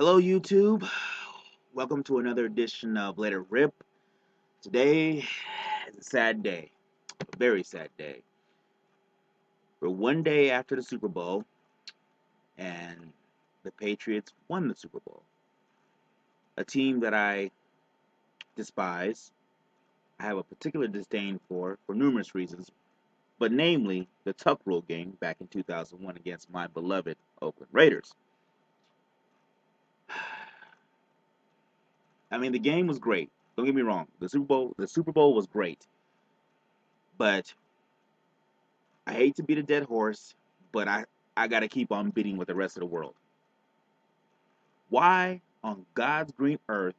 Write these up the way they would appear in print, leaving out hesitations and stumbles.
Hello, YouTube. Welcome to another edition of Let It Rip. Today is a sad day, a very sad day. We're one day after the Super Bowl, and the Patriots won the Super Bowl. A team that I despise, I have a particular disdain for numerous reasons, but namely the Tuck Rule game back in 2001 against my beloved Oakland Raiders. I mean, the game was great. Don't get me wrong. The Super Bowl was great, but I hate to beat a dead horse, but I got to keep on beating with the rest of the world. Why on God's green earth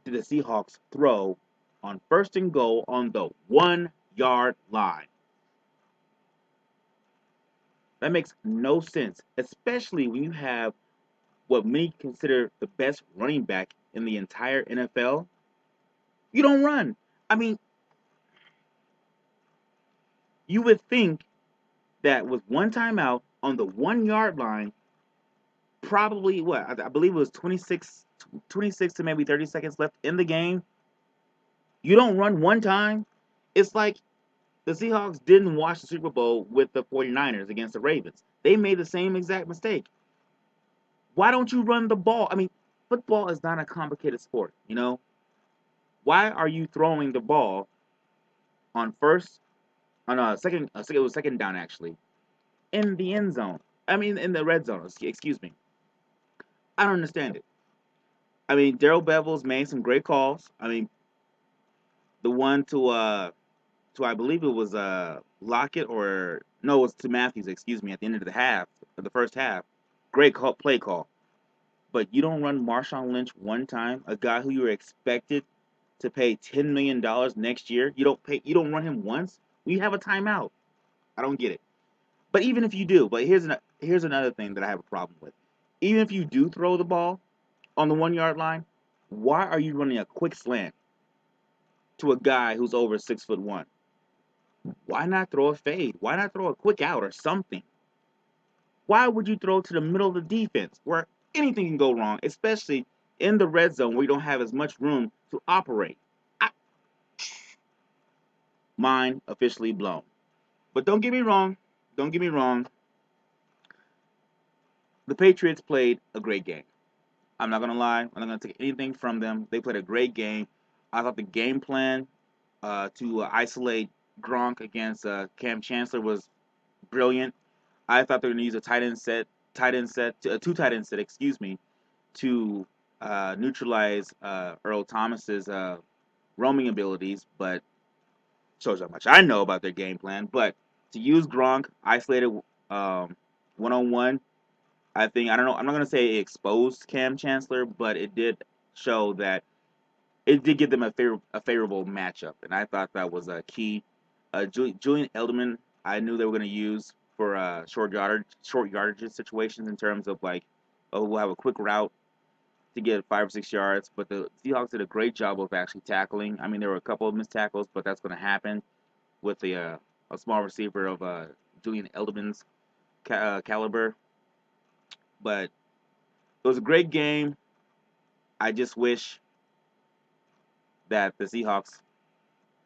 did the Seahawks throw on first and goal on the 1 yard line? That makes no sense, especially when you have what many consider the best running back in the entire NFL. You don't run. I mean, you would think that with one timeout on the 1 yard line, probably what I believe it was 26 to maybe 30 seconds left in the game. You don't run one time. It's like the Seahawks didn't watch the Super Bowl with the 49ers against the Ravens. They made the same exact mistake. Why don't you run the ball? I mean, football is not a complicated sport, you know? Why are you throwing the ball on first on a second it was second down actually in the end zone? I mean in the red zone, excuse me. I don't understand it. I mean, Daryl Bevel's made some great calls. I mean, the one to I believe it was Lockett or no, it was to Matthews, excuse me, at the end of the first half. Great play call. But you don't run Marshawn Lynch one time, a guy who you were expected to pay $10 million next year. You don't run him once. We have a timeout. I don't get it. But even if you do, but here's another thing that I have a problem with. Even if you do throw the ball on the 1 yard line, why are you running a quick slant to a guy who's over 6'1"? Why not throw a fade? Why not throw a quick out or something? Why would you throw to the middle of the defense where anything can go wrong, especially in the red zone where you don't have as much room to operate? I, Mind officially blown. But don't get me wrong. Don't get me wrong. The Patriots played a great game. I'm not gonna lie. I'm not gonna take anything from them. They played a great game. I thought the game plan to isolate Gronk against Cam Chancellor was brilliant. I thought they were going to use a two tight end set, excuse me, to neutralize Earl Thomas's roaming abilities, but shows how much I know about their game plan. But to use Gronk isolated one on one, I don't know. I'm not going to say it exposed Cam Chancellor, but it did show that it did give them a favorable matchup, and I thought that was a key. Julian Edelman, I knew they were going to use for short yardage situations in terms of like, oh, we'll have a quick route to get 5 or 6 yards. But the Seahawks did a great job of actually tackling. I mean, there were a couple of missed tackles, but that's going to happen with a small receiver of Julian Edelman's caliber. But it was a great game. I just wish that the Seahawks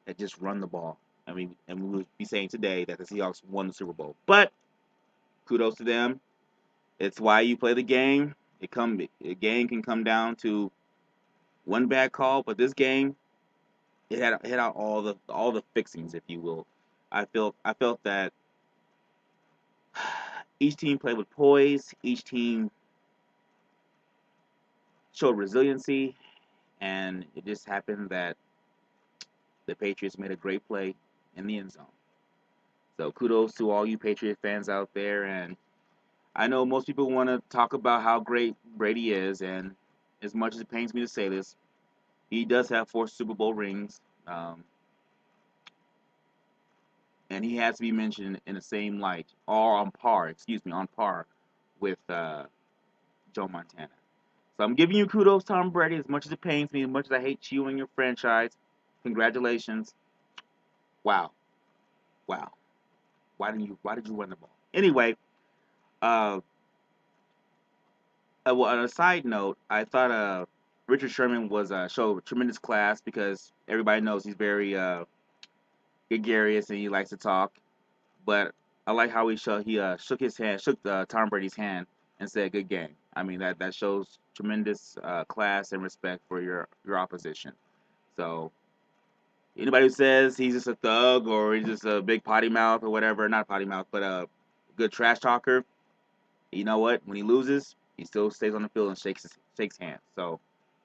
had just run the ball. I mean, and we would be saying today that the Seahawks won the Super Bowl. But kudos to them. It's why you play the game. A game can come down to one bad call, but this game it had out all the fixings, if you will. I felt that each team played with poise. Each team showed resiliency, and it just happened that the Patriots made a great play in the end zone. So kudos to all you Patriot fans out there, and I know most people want to talk about how great Brady is, and as much as it pains me to say this, he does have 4 Super Bowl rings, and he has to be mentioned in the same light, or on par, excuse me, on par with Joe Montana. So I'm giving you kudos, Tom Brady, as much as it pains me, as much as I hate you and your franchise. Congratulations. Wow, wow. Why did you run the ball? Anyway, uh, Well, on a side note, I thought Richard Sherman was showed tremendous class because everybody knows he's very gregarious and he likes to talk. But I like how he shook his hand, shook Tom Brady's hand, and said, "Good game." I mean that shows tremendous class and respect for your opposition. So anybody who says he's just a thug or he's just a big potty mouth or whatever, not potty mouth, but a good trash talker, you know what? When he loses, he still stays on the field and shakes hands. So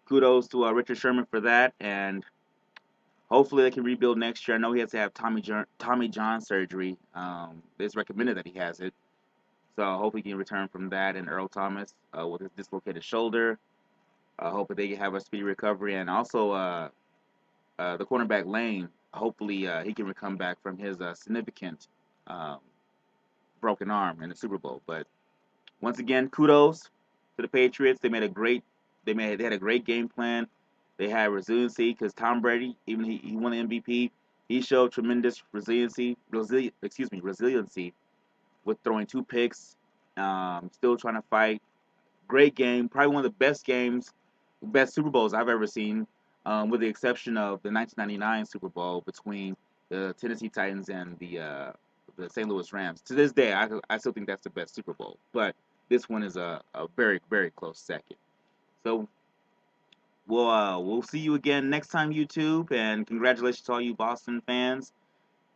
kudos to Richard Sherman for that, and hopefully they can rebuild next year. I know he has to have Tommy John surgery. It's recommended that he has it, so I hope he can return from that. And Earl Thomas with his dislocated shoulder, I hope that they have a speedy recovery, and also the cornerback Lane. Hopefully he can come back from his significant um, broken arm in the Super Bowl. But once again, kudos to the Patriots. They had a great game plan. They had resiliency because Tom Brady, even he won the MVP, he showed tremendous resiliency with throwing 2 picks, still trying to fight. Great game, probably one of the best Super Bowls I've ever seen, with the exception of the 1999 Super Bowl between the Tennessee Titans and the St. Louis Rams. To this day, I still think that's the best Super Bowl, but this one is a very very close second. So we'll see you again next time, YouTube, and congratulations to all you Boston fans.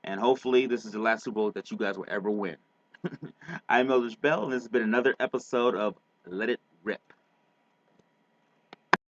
And hopefully, this is the last Super Bowl that you guys will ever win. I'm Eldridge Bell, and this has been another episode of Let It Rip.